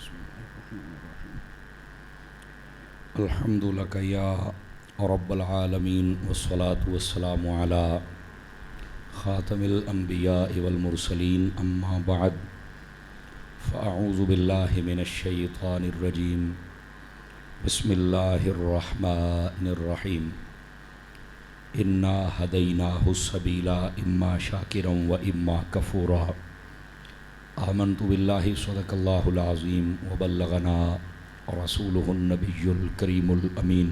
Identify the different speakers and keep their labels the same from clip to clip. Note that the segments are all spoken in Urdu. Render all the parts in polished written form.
Speaker 1: بسم الله الرحمن الرحيم. الحمد لك يا رب العالمين والصلاة والسلام على خاتم الأنبياء والمرسلين أما بعد فأعوذ بالله من الشيطان الرجيم بسم الله الرحمن الرحيم إنا هديناه السبيل إما شاكرا وإما كفورا آمنت بالله صدق الله العظيم وبلغنا رسوله النبي الكريم الأمين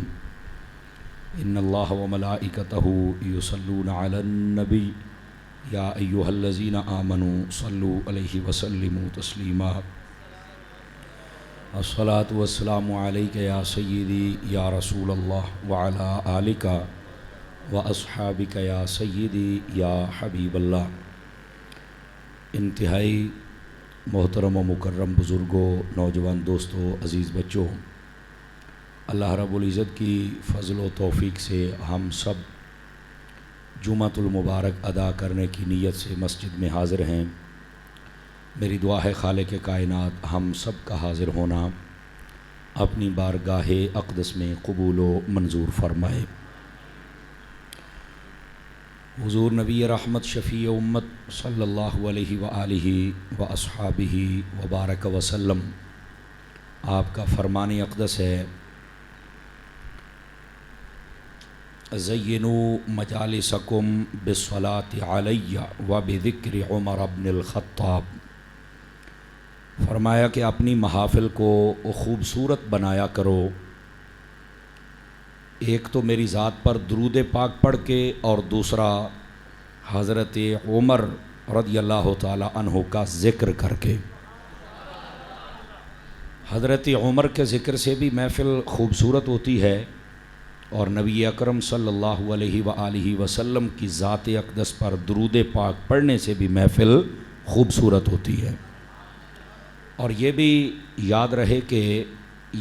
Speaker 1: إن الله وملائكته يصلون على النبي يا أيها الذين آمنوا صلوا عليه وسلموا تسليما الصلاة والسلام عليك يا سيدي يا رسول الله وعلى آلك وأصحابك يا سيدي يا حبيب الله. انتہائی محترم و مکرم بزرگوں، نوجوان دوستوں، عزیز بچوں، اللہ رب العزت کی فضل و توفیق سے ہم سب جمعۃ المبارک ادا کرنے کی نیت سے مسجد میں حاضر ہیں. میری دعا ہے خالق کائنات ہم سب کا حاضر ہونا اپنی بارگاہ اقدس میں قبول و منظور فرمائے. حضور نبی رحمت شفیع امت صلی اللہ علیہ وآلہ واصحابہ وبارک وسلم، آپ کا فرمان اقدس ہے زینوا مجالسکم بالصلاۃ علی وبذکر عمر بن الخطاب. فرمایا کہ اپنی محافل کو خوبصورت بنایا کرو، ایک تو میری ذات پر درود پاک پڑھ کے اور دوسرا حضرت عمر رضی اللہ تعالی عنہ کا ذکر کر کے. حضرت عمر کے ذکر سے بھی محفل خوبصورت ہوتی ہے اور نبی اکرم صلی اللہ علیہ وآلہ وسلم کی ذات اقدس پر درود پاک پڑھنے سے بھی محفل خوبصورت ہوتی ہے. اور یہ بھی یاد رہے کہ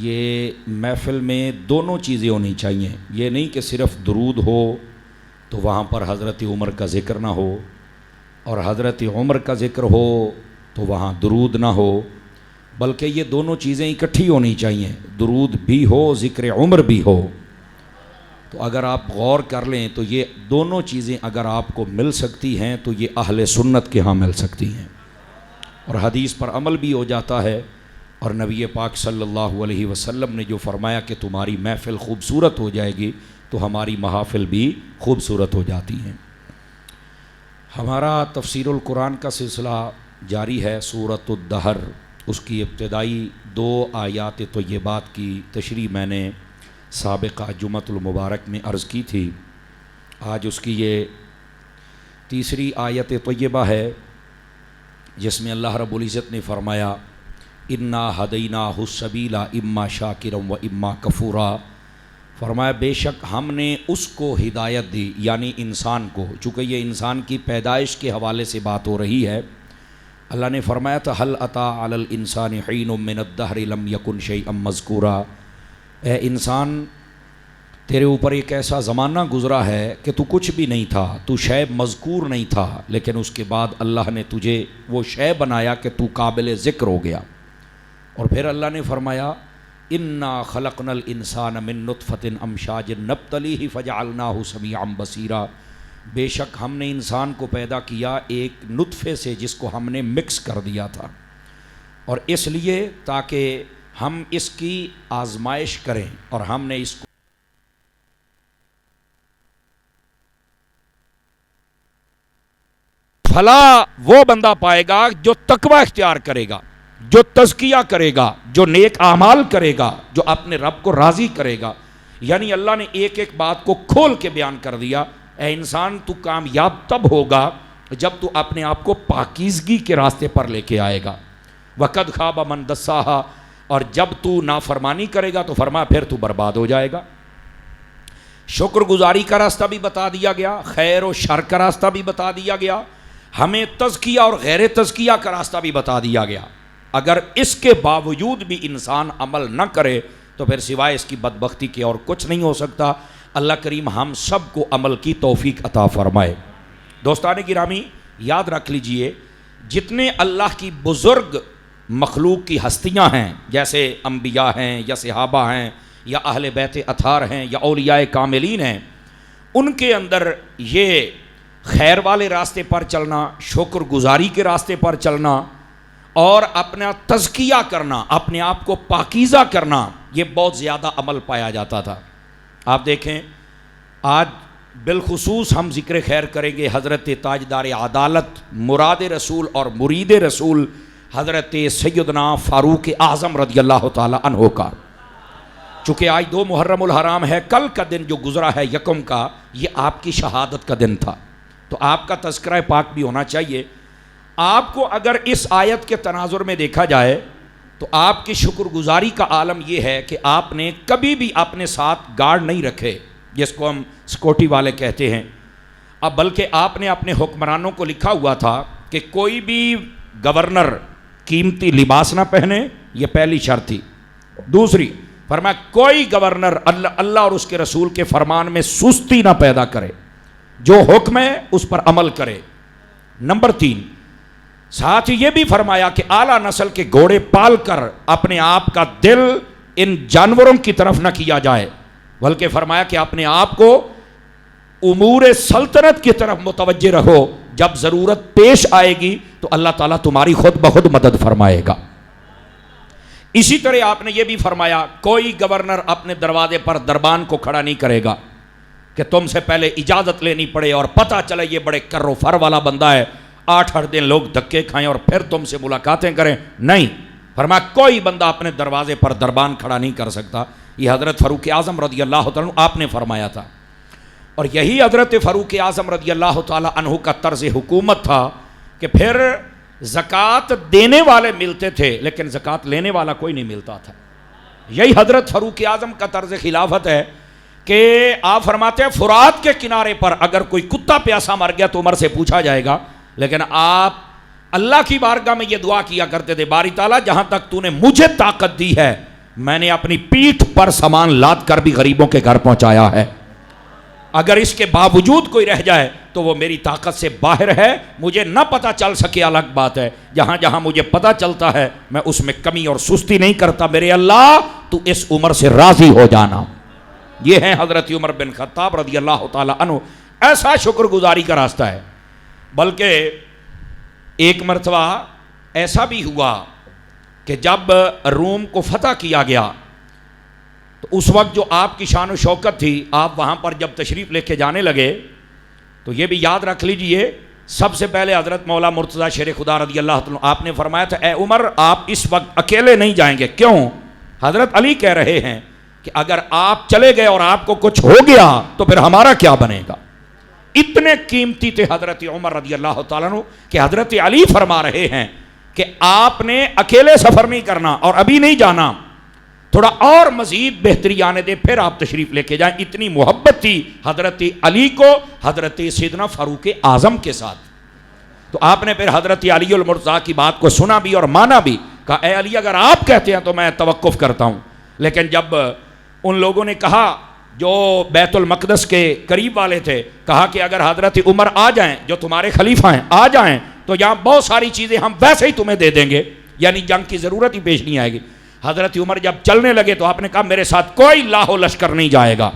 Speaker 1: یہ محفل میں دونوں چیزیں ہونی چاہیے. یہ نہیں کہ صرف درود ہو تو وہاں پر حضرت عمر کا ذکر نہ ہو، اور حضرت عمر کا ذکر ہو تو وہاں درود نہ ہو، بلکہ یہ دونوں چیزیں اکٹھی ہونی چاہیے، درود بھی ہو، ذکر عمر بھی ہو. تو اگر آپ غور کر لیں تو یہ دونوں چیزیں اگر آپ کو مل سکتی ہیں تو یہ اہل سنت کے ہاں مل سکتی ہیں، اور حدیث پر عمل بھی ہو جاتا ہے. اور نبی پاک صلی اللہ علیہ وسلم نے جو فرمایا کہ تمہاری محفل خوبصورت ہو جائے گی تو ہماری محافل بھی خوبصورت ہو جاتی ہیں. ہمارا تفسیر القرآن کا سلسلہ جاری ہے. سورۃ الدہر، اس کی ابتدائی 2 آیات طیبات کی تشریح میں نے سابقہ جمعۃ المبارک میں عرض کی تھی. آج اس کی یہ تیسری آیت طیبہ ہے جس میں اللہ رب العزت نے فرمایا انا ہدیناہ السبیل اما شاکرا و اما کفورا. فرمایا بے شک ہم نے اس کو ہدایت دی، یعنی انسان کو. چونکہ یہ انسان کی پیدائش کے حوالے سے بات ہو رہی ہے. اللہ نے فرمایا تھا هل اتی علی الانسان حین من الدہر لم یکن شیئا مذکورا. اے انسان، تیرے اوپر ایک ایسا زمانہ گزرا ہے کہ تو کچھ بھی نہیں تھا، تو شے مذکور نہیں تھا، لیکن اس کے بعد اللہ نے تجھے وہ شے بنایا کہ تو قابل ذکر ہو گیا. اور پھر اللہ نے فرمایا انا خلقنا الانسان من نطفۃ امشاج نبتلیہ فجعلناہ سمیعا بصیرا. بے شک ہم نے انسان کو پیدا کیا ایک نطفے سے جس کو ہم نے مکس کر دیا تھا، اور اس لیے تاکہ ہم اس کی آزمائش کریں، اور ہم نے اس کو بھلا وہ بندہ پائے گا جو تقوی اختیار کرے گا، جو تزکیہ کرے گا، جو نیک اعمال کرے گا، جو اپنے رب کو راضی کرے گا. یعنی اللہ نے ایک ایک بات کو کھول کے بیان کر دیا. اے انسان، تو کامیاب تب ہوگا جب تو اپنے آپ کو پاکیزگی کے راستے پر لے کے آئے گا. وَقَدْ خَابَ مَنْ دَسَّاهَا. اور جب تو نافرمانی کرے گا تو فرمایا پھر تو برباد ہو جائے گا. شکر گزاری کا راستہ بھی بتا دیا گیا، خیر و شر کا راستہ بھی بتا دیا گیا، ہمیں تزکیہ اور غیر تزکیہ کا راستہ بھی بتا دیا گیا. اگر اس کے باوجود بھی انسان عمل نہ کرے تو پھر سوائے اس کی بدبختی کے اور کچھ نہیں ہو سکتا. اللہ کریم ہم سب کو عمل کی توفیق عطا فرمائے. دوستان گرامی، یاد رکھ لیجئے، جتنے اللہ کی بزرگ مخلوق کی ہستیاں ہیں جیسے انبیاء ہیں یا صحابہ ہیں یا اہل بیت اطہار ہیں یا اولیاء کاملین ہیں، ان کے اندر یہ خیر والے راستے پر چلنا، شکر گزاری کے راستے پر چلنا اور اپنا تزکیہ کرنا، اپنے آپ کو پاکیزہ کرنا، یہ بہت زیادہ عمل پایا جاتا تھا۔ آپ دیکھیں آج بالخصوص ہم ذکر خیر کریں گے حضرت تاجدار عدالت، مراد رسول اور مرید رسول حضرت سیدنا فاروق اعظم رضی اللہ تعالی عنہ کا۔ چونکہ آج 2 محرم الحرام ہے، کل کا دن جو گزرا ہے یکم کا، یہ آپ کی شہادت کا دن تھا، تو آپ کا تذکرہ پاک بھی ہونا چاہیے۔ آپ کو اگر اس آیت کے تناظر میں دیکھا جائے تو آپ کی شکر گزاری کا عالم یہ ہے کہ آپ نے کبھی بھی اپنے ساتھ گارڈ نہیں رکھے جس کو ہم سیکورٹی والے کہتے ہیں، اب بلکہ آپ نے اپنے حکمرانوں کو لکھا ہوا تھا کہ کوئی بھی گورنر قیمتی لباس نہ پہنے، یہ پہلی شرط تھی۔ دوسری فرمایا کوئی گورنر اللہ اور اس کے رسول کے فرمان میں سستی نہ پیدا کرے، جو حکم ہے اس پر عمل کرے۔ نمبر 3 ساتھ ہی یہ بھی فرمایا کہ اعلیٰ نسل کے گھوڑے پال کر اپنے آپ کا دل ان جانوروں کی طرف نہ کیا جائے، بلکہ فرمایا کہ اپنے آپ کو امور سلطنت کی طرف متوجہ رہو، جب ضرورت پیش آئے گی تو اللہ تعالیٰ تمہاری خود بخود مدد فرمائے گا۔ اسی طرح آپ نے یہ بھی فرمایا کوئی گورنر اپنے دروازے پر دربان کو کھڑا نہیں کرے گا کہ تم سے پہلے اجازت لینی پڑے اور پتہ چلے یہ بڑے کر و فر والا بندہ ہے، 8 دن لوگ دھکے کھائیں اور پھر تم سے ملاقاتیں کریں، نہیں، فرمایا کوئی بندہ اپنے دروازے پر دربان کھڑا نہیں کر سکتا۔ یہ حضرت فاروق اعظم رضی اللہ تعالیٰ عنہ آپ نے فرمایا تھا، اور یہی حضرت فاروق اعظم رضی اللہ تعالیٰ عنہ کا طرز حکومت تھا کہ پھر زکوٰۃ دینے والے ملتے تھے لیکن زکوٰۃ لینے والا کوئی نہیں ملتا تھا۔ یہی حضرت فاروق اعظم کا طرز خلافت ہے کہ آپ فرماتے ہیں فرات کے کنارے پر اگر کوئی کتا پیاسا مر گیا تو عمر سے پوچھا جائے گا، لیکن آپ اللہ کی بارگاہ میں یہ دعا کیا کرتے تھے، باری تعالیٰ جہاں تک تو نے مجھے طاقت دی ہے میں نے اپنی پیٹھ پر سامان لاد کر بھی غریبوں کے گھر پہنچایا ہے، اگر اس کے باوجود کوئی رہ جائے تو وہ میری طاقت سے باہر ہے، مجھے نہ پتہ چل سکے الگ بات ہے، جہاں جہاں مجھے پتہ چلتا ہے میں اس میں کمی اور سستی نہیں کرتا، میرے اللہ تو اس عمر سے راضی ہو جانا۔ یہ ہے حضرت عمر بن خطاب رضی اللہ تعالی عنہ، ایسا شکر گزاری کا راستہ ہے۔ بلکہ ایک مرتبہ ایسا بھی ہوا کہ جب روم کو فتح کیا گیا تو اس وقت جو آپ کی شان و شوکت تھی، آپ وہاں پر جب تشریف لے کے جانے لگے تو یہ بھی یاد رکھ لیجئے، سب سے پہلے حضرت مولا مرتضیٰ شیر خدا رضی اللہ عنہ آپ نے فرمایا تھا اے عمر آپ اس وقت اکیلے نہیں جائیں گے، کیوں؟ حضرت علی کہہ رہے ہیں کہ اگر آپ چلے گئے اور آپ کو کچھ ہو گیا تو پھر ہمارا کیا بنے گا۔ اتنے قیمتی تھے حضرت عمر رضی اللہ تعالیٰ عنہ کہ حضرت علی فرما رہے ہیں کہ آپ نے اکیلے سفر نہیں کرنا اور ابھی نہیں جانا، تھوڑا اور مزید بہتری آنے دے پھر آپ تشریف لے کے جائیں۔ اتنی محبت تھی حضرت علی کو حضرت سیدنا فاروق اعظم کے ساتھ۔ تو آپ نے پھر حضرت علی المرتضیٰ کی بات کو سنا بھی اور مانا بھی، کہا اے علی اگر آپ کہتے ہیں تو میں توقف کرتا ہوں۔ لیکن جب ان لوگوں نے کہا جو بیت المقدس کے قریب والے تھے، کہا کہ اگر حضرت عمر آ جائیں جو تمہارے خلیفہ ہیں آ جائیں تو یہاں بہت ساری چیزیں ہم ویسے ہی تمہیں دے دیں گے، یعنی جنگ کی ضرورت ہی پیش نہیں آئے گی۔ حضرت عمر جب چلنے لگے تو آپ نے کہا میرے ساتھ کوئی لاہو لشکر نہیں جائے گا،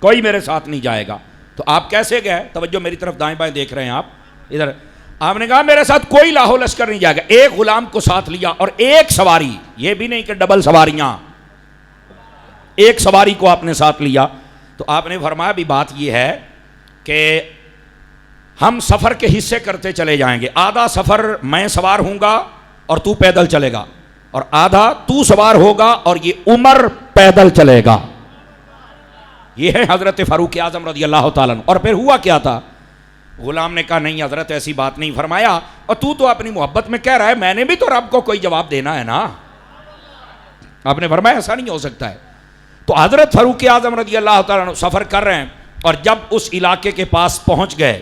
Speaker 1: کوئی میرے ساتھ نہیں جائے گا۔ تو آپ کیسے گئے؟ توجہ میری طرف دائیں بائیں دیکھ رہے ہیں آپ ادھر۔ آپ نے کہا میرے ساتھ کوئی لاہو لشکر نہیں جائے گا، ایک غلام کو ساتھ لیا اور ایک سواری، یہ بھی نہیں کہ ڈبل سواریاں، ایک سواری کو آپ نے ساتھ لیا۔ تو آپ نے فرمایا بھی بات یہ ہے کہ ہم سفر کے حصے کرتے چلے جائیں گے، آدھا سفر میں سوار ہوں گا اور تو پیدل چلے گا، اور آدھا تو سوار ہوگا اور یہ عمر پیدل چلے گا۔ یہ ہے حضرت فاروق اعظم رضی اللہ تعالیٰ عنہ۔ اور پھر ہوا کیا تھا؟ غلام نے کہا نہیں حضرت ایسی بات نہیں، فرمایا اور تو اپنی محبت میں کہہ رہا ہے، میں نے بھی تو رب کو کوئی جواب دینا ہے نا۔ آپ نے فرمایا ایسا نہیں ہو سکتا ہے۔ تو حضرت فاروق اعظم رضی اللہ تعالیٰ عنہ سفر کر رہے ہیں، اور جب اس علاقے کے پاس پہنچ گئے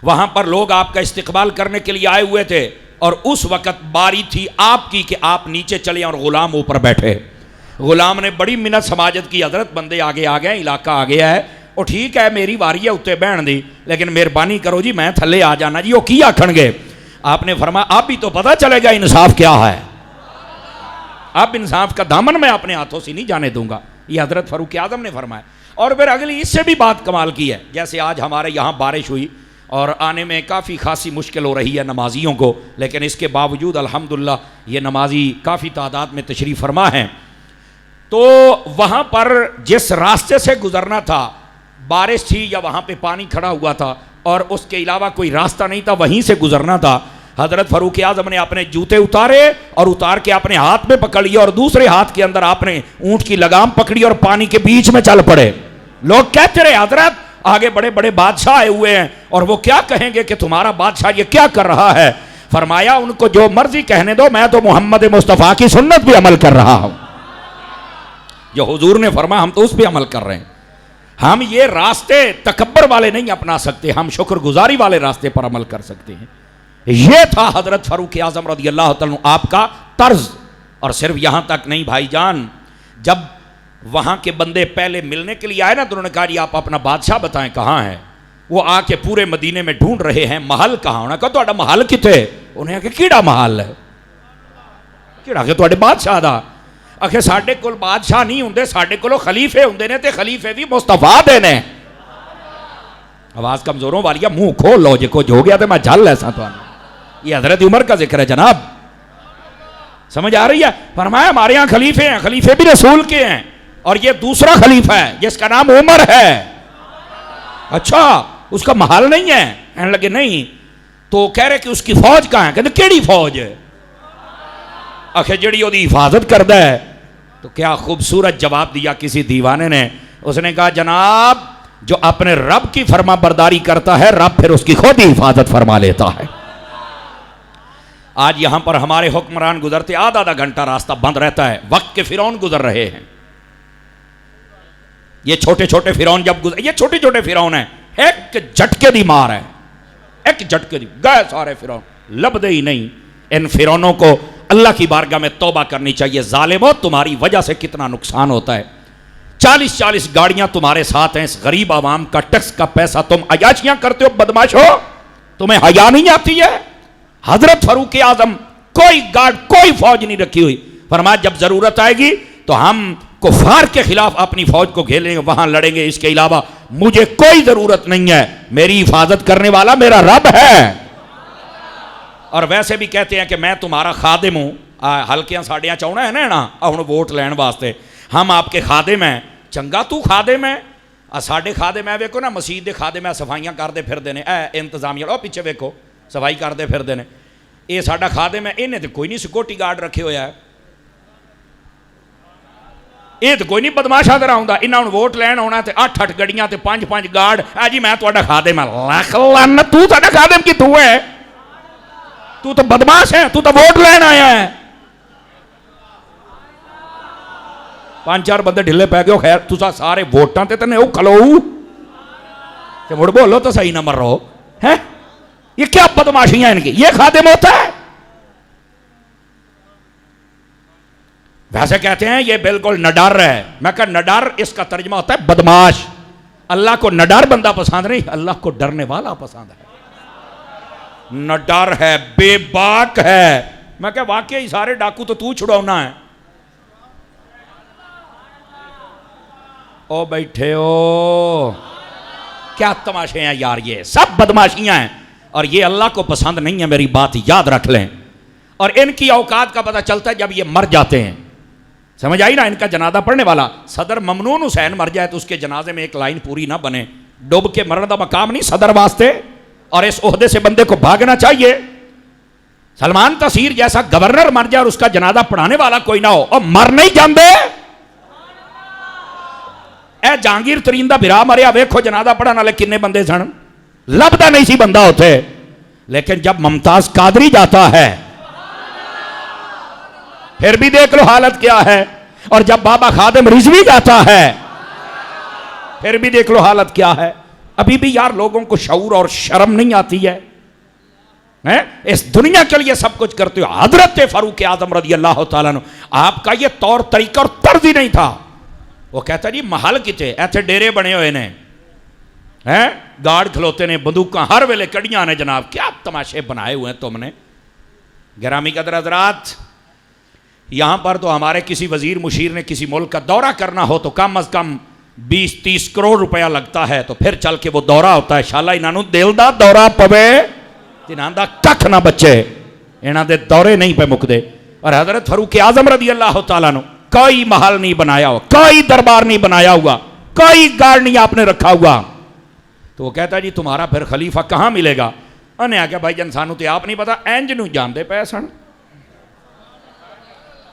Speaker 1: وہاں پر لوگ آپ کا استقبال کرنے کے لیے آئے ہوئے تھے، اور اس وقت باری تھی آپ کی کہ آپ نیچے چلیں اور غلام اوپر بیٹھے۔ غلام نے بڑی منت سماجت کی، حضرت بندے آگے آ گئے، علاقہ آ گیا ہے، اور ٹھیک ہے میری واری ہے اتنے بہن دی، لیکن مہربانی کرو جی میں تھلے آ جانا جی، وہ کی آکھن گے۔ آپ نے فرمایا اب بھی تو پتہ چلے گا انصاف کیا ہے، اب انصاف کا دامن میں اپنے ہاتھوں سے نہیں جانے دوں گا، یہ حضرت فاروق اعظم نے فرمایا۔ اور پھر اگلی اس سے بھی بات کمال کی ہے، جیسے آج ہمارے یہاں بارش ہوئی اور آنے میں کافی خاصی مشکل ہو رہی ہے نمازیوں کو، لیکن اس کے باوجود الحمدللہ یہ نمازی کافی تعداد میں تشریف فرما ہیں۔ تو وہاں پر جس راستے سے گزرنا تھا، بارش تھی یا وہاں پہ پانی کھڑا ہوا تھا اور اس کے علاوہ کوئی راستہ نہیں تھا، وہیں سے گزرنا تھا۔ حضرت فاروق اعظم نے اپنے جوتے اتارے اور اتار کے اپنے ہاتھ میں پکڑ لیا اور دوسرے ہاتھ کے اندر آپ نے اونٹ کی لگام پکڑی اور پانی کے بیچ میں چل پڑے۔ لوگ کہتے رہے حضرت آگے بڑے بڑے بادشاہ آئے ہوئے ہیں اور وہ کیا کہیں گے کہ تمہارا بادشاہ یہ کیا کر رہا ہے؟ فرمایا ان کو جو مرضی کہنے دو، میں تو محمد مصطفیٰ کی سنت بھی عمل کر رہا ہوں۔ جو حضور نے فرمایا ہم تو اس پہ عمل کر رہے ہیں۔ ہم یہ راستے تکبر والے نہیں اپنا سکتے، ہم شکر گزاری والے راستے پر عمل کر سکتے ہیں۔ یہ تھا حضرت فاروق اعظم رضی اللہ تعالیٰ عنہ آپ کا طرز۔ اور صرف یہاں تک نہیں بھائی جان، جب وہاں کے بندے پہلے ملنے کے لیے آئے نا تو انہوں نے کہا جی آپ اپنا بادشاہ بتائیں کہاں ہے؟ وہ آ کے پورے مدینے میں ڈھونڈ رہے ہیں محل کہاں؟ انہوں نے کہا تہاڈا محل کتے؟ انہیں کہا کیڑا محل ہے؟ کیڑا کہ تہاڈے بادشاہ دا؟ آخر ساڈے کول بادشاہ نہیں ہوندے، ساڈے کول خلیفے ہوندے نے تے خلیفے بھی مصطفیٰ دے نے۔ آواز کمزوروں والی ہے، منہ کھول لو، جے کچھ ہو گیا تو میں جھل ایسا تو یہ حضرت عمر کا ذکر ہے جناب، سمجھ آ رہی ہے؟ فرمایا ہمارے ہاں خلیفے ہیں، خلیفے بھی رسول کے ہیں، اور یہ دوسرا خلیفہ ہے جس کا نام عمر ہے۔ اچھا اس کا محل نہیں ہے؟ کہنے لگے نہیں۔ تو کہہ رہے کہ اس کی فوج کہاں ہے؟ کہتے کیڑی فوج ہے؟ آخر جڑی وہ دی حفاظت کردہ ہے۔ تو کیا خوبصورت جواب دیا کسی دیوانے نے، اس نے کہا جناب جو اپنے رب کی فرما برداری کرتا ہے، رب پھر اس کی خود ہی حفاظت فرما لیتا ہے۔ آج یہاں پر ہمارے حکمران گزرتے آدھا گھنٹہ راستہ بند رہتا ہے، وقت کے فرعون گزر رہے ہیں۔ یہ چھوٹے چھوٹے فرعون جب گزر، یہ چھوٹے چھوٹے فرعون ہیں، ایک جھٹکے دی مار ہے، ایک جھٹکے دی گئے سارے فرعون، لب دے ہی نہیں۔ ان فرعونوں کو اللہ کی بارگاہ میں توبہ کرنی چاہیے۔ ظالموں تمہاری وجہ سے کتنا نقصان ہوتا ہے، 40 گاڑیاں تمہارے ساتھ ہیں، اس غریب عوام کا ٹیکس کا پیسہ تم عیاشیاں کرتے ہو، بدماش ہو، تمہیں حیا نہیں آتی ہے؟ حضرت فاروق اعظم کوئی گارڈ کوئی فوج نہیں رکھی ہوئی، فرمایا جب ضرورت آئے گی تو ہم کفار کے خلاف اپنی فوج کو گھیریں گے، وہاں لڑیں گے، اس کے علاوہ مجھے کوئی ضرورت نہیں ہے، میری حفاظت کرنے والا میرا رب ہے۔ اور ویسے بھی کہتے ہیں کہ میں تمہارا خادم ہوں، ہلکیاں ساڑیاں چاہنا ہے نا ہن ووٹ لین واسطے، ہم آپ کے خادم ہیں۔ چنگا تو خادم ہے، ساڑے خادم ہے، ویکو نا مسجد دے خادم ہے، صفائیاں کردے پھر دینے، انتظامیہ لو پیچھے ویکو صفائی کردے پھر دینے، یہ ساڑا خادم ہے، انہیں تو کوئی نہیں سیکورٹی گارڈ رکھے ہویا ہے، یہ تو کوئی نہیں بدماشا طرح ہوں، انہوں نے ووٹ لین ہونا تے 8 گڑیاں تے 5 گارڈ، جی میں تہاڈا خادم ہے، لاکھ لعنت تو تہاڈا خادم کی تو ہے، تو تو بدماش ہے، تو تو ووٹ لین آیا ہے۔ 5-4 بندے ڈھلے پہ گئے، خیر تسا سارے ووٹاں تے تنے او کھلو تے مڑ بولو تو صحیح نہ مر رہو ہے، یہ کیا بدماشیاں ان کی، یہ خادم ہوتا ہے؟ ویسے کہتے ہیں یہ بالکل نڈر ہے، میں کہا نڈر اس کا ترجمہ ہوتا ہے بدماش۔ اللہ کو نڈر بندہ پسند نہیں، اللہ کو ڈرنے والا پسند ہے۔ نڈر ہے، بے باک ہے، میں کہا واقعی سارے ڈاکو تو چھڑونا ہے۔ او بیٹھے ہو، کیا تماشے ہیں یار، یہ سب بدماشیاں ہیں اور یہ اللہ کو پسند نہیں ہے، میری بات یاد رکھ لیں۔ اور ان کی اوقات کا پتہ چلتا ہے جب یہ مر جاتے ہیں، سمجھ آئی نا؟ ان کا جنازہ پڑھنے والا صدر ممنون حسین مر جائے تو اس کے جنازے میں ایک لائن پوری نہ بنے، ڈوب کے مرنے دا مقام نہیں صدر واسطے، اور اس عہدے سے بندے کو بھاگنا چاہیے۔ سلمان تاثیر جیسا گورنر مر جائے اور اس کا جنازہ پڑھانے والا کوئی نہ ہو، اور مر نہیں جاندے۔ اے جہانگیر ترین دا بھرا مریا، ویکھو جنازہ پڑھانے والے کنے بندے سن، لبدا نہیں سی بندہ ہوتے، لیکن جب ممتاز قادری جاتا ہے پھر بھی دیکھ لو حالت کیا ہے، اور جب بابا خادم رضوی جاتا ہے پھر بھی دیکھ لو حالت کیا ہے۔ ابھی بھی یار لوگوں کو شعور اور شرم نہیں آتی ہے، اس دنیا کے لیے سب کچھ کرتے ہو۔ حضرت فاروق اعظم رضی اللہ تعالیٰ عنہ آپ کا یہ طور طریقہ اور طرز ہی نہیں تھا۔ وہ کہتا جی محل کتے ایتھے ڈیرے بنے ہوئے نے، ہیں گارڈ کھلوتے نے, بندوقاں ہر ویلے کڑیاں نے جناب, کیا تماشے بنائے ہوئے ہیں تم نے. گرامی قدر حضرات, یہاں پر تو ہمارے کسی وزیر مشیر نے کسی ملک کا دورہ کرنا ہو تو کم از کم 20-30 کروڑ روپیہ لگتا ہے, تو پھر چل کے وہ دورہ ہوتا ہے. شالا انہوں دل دا دورہ پوے انہاں دا ککھ نہ بچے, انہاں دے دورے نہیں پہ مکدے. اور حضرت فاروق اعظم رضی اللہ تعالیٰ نے کوئی محل نہیں بنایا ہوا, کوئی دربار نہیں بنایا ہوا, کوئی گارڈ نہیں آپ نے رکھا ہوا. تو وہ کہتا ہے جی تمہارا پھر خلیفہ کہاں ملے گا؟ انہیں آگیا بھائی جان سانو تے آپ نہیں پتا, اینج نو جاندے پے سن.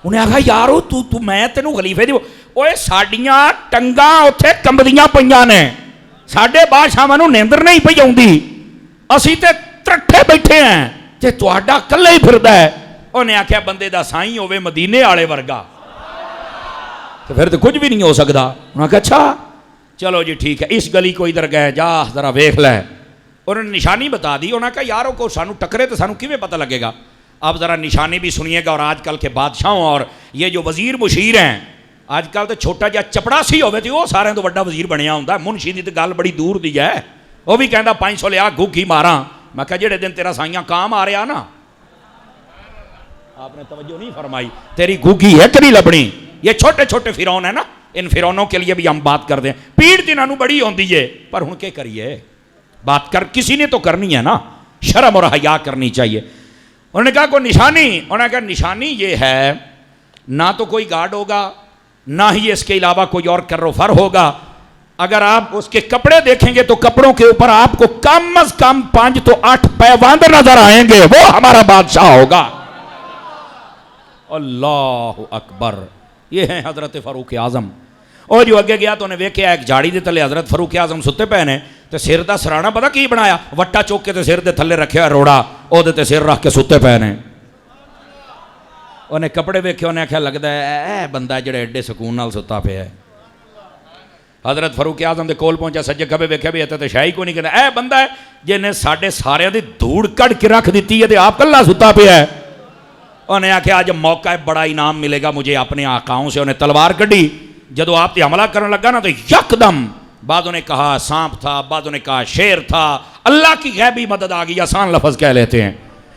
Speaker 1: انہیں آگیا یارو تو میں تینوں خلیفے دی, اوے ساڈیاں ٹنگاں اوتھے کمبدیاں پئیاں نے, ساڈے بادشاہاں نوں نیندر نہیں پئی آوندی, اسی تے ترٹھے بیٹھے ہیں تے تہاڈا کلے ہی پھردا ہے. انہیں آکھیا بندے دا سائیں ہوے مدینے والے ورگا تو پھر تو کچھ بھی نہیں ہو سکتا. انہوں نے کہا اچھا چلو جی ٹھیک ہے, اس گلی کو ادھر گئے, جا ذرا ویکھ لے. انہوں نے نشانی بتا دی. انہوں نے کہا یاروں کو سانو ٹکرے تو سانو کیویں پتہ لگے گا. اب ذرا نشانی بھی سنیے گا. اور آج کل کے بادشاہوں اور یہ جو وزیر مشیر ہیں, آج کل تو چھوٹا جہا چپڑاسی ہوئے تو وہ سارے تو بڑا وزیر بنیا ہوں. منشی دی تو گل بڑی دور دی ہے, وہ بھی کہندا 500 لیا گھوکی ماراں. میں کہا جڑے دن تیرا سائیاں کام آ رہا نا, آپ نے توجہ نہیں فرمائی, تیری گھوگی ہے کہ نہیں لبنی. یہ چھوٹے چھوٹے فرعون ہیں نا, ان فرعونوں کے لیے بھی ہم بات کر دیں. پیڑ دنوں بڑی ہوندی ہے, پر ہن کے کریے, بات کر کسی نے تو کرنی ہے نا, شرم اور حیا کرنی چاہیے. انہوں نے کہا کوئی نشانی؟ انہوں نے کہا نشانی یہ ہے, نہ تو کوئی گارڈ ہوگا, نہ ہی اس کے علاوہ کوئی اور کر و فر ہوگا. اگر آپ اس کے کپڑے دیکھیں گے تو کپڑوں کے اوپر آپ کو کم از کم 5 تو 8 پیوند نظر آئیں گے, وہ ہمارا بادشاہ ہوگا. اللہ اکبر. یہ ہیں حضرت فاروق اعظم. اور جو اگے گیا تو انہیں ویکھیا ایک جھاڑی دے تلے حضرت فاروق اعظم ستے پے نے, تے سر دا سرانا پتہ کی بنایا, وٹا چوک کے تے سر دے تھلے رکھیا روڑا, او دے تے سر رکھ کے ستے پے نے. انہیں کپڑے ویکھے, انہیں آکھیا لگدا ہے اے بندہ جڑے ایڈے سکون نال ستا پیا ہے. حضرت فاروق اعظم دے کول پہنچا, سجے کھبے ویکھیا بھی تے شاہی کوئی نہیں, کہندا اے بندہ ہے جن ساڈے سارے دی دھوڑ کڈ کے رکھ دتی ہے تے آپ کلا ستا پیا ہے. انہیں آکھیا آج موقع ہے, بڑا انعام ملے گا مجھے اپنے آقاؤں سے. انہیں تلوار کڈی, جدو آپ تے حملہ کرنے لگا نا تو یکدم بعد انہیں کہا سانپ تھا, بعد انہیں کہا شیر تھا, اللہ کی غیبی مدد آ گئی, آسان لفظ کہہ لیتے ہیں.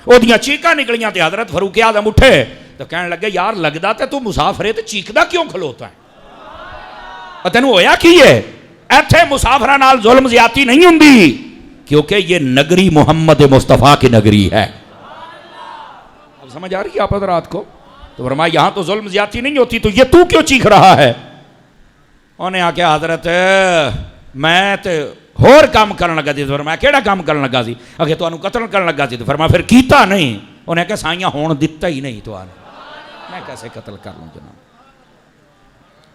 Speaker 1: وہ دیاں چیکاں نکلیاں تے حضرت فاروق اعظم اٹھے تو کہنے لگے یار لگدا تے تو مسافر ہے تے چیکدا کیوں کھلوتا ہے, تینوں ہویا کی ہے؟ ایتھے مسافراں نال ظلم زیادتی نہیں ہوندی, کیونکہ یہ نگری محمد مصطفیٰ کی نگری ہے. اب سمجھ آ رہی ہے آپ حضرات کو؟ تو فرمایا یہاں تو ظلم زیادتی نہیں ہوتی, تو یہ تو کیوں چیخ رہا ہے؟ انہیں آ کے حضرت میں تے ہور کام کرن لگا سی. فرمایا کیڑا کام کرن لگا سی؟ اگے تو قتل کرن لگا سی. تو فرمایا پھر کیتا نہیں؟ انہیں کہا سائیاں ہون دتا ہی نہیں تو میں کیسے قتل کر لوں جناب.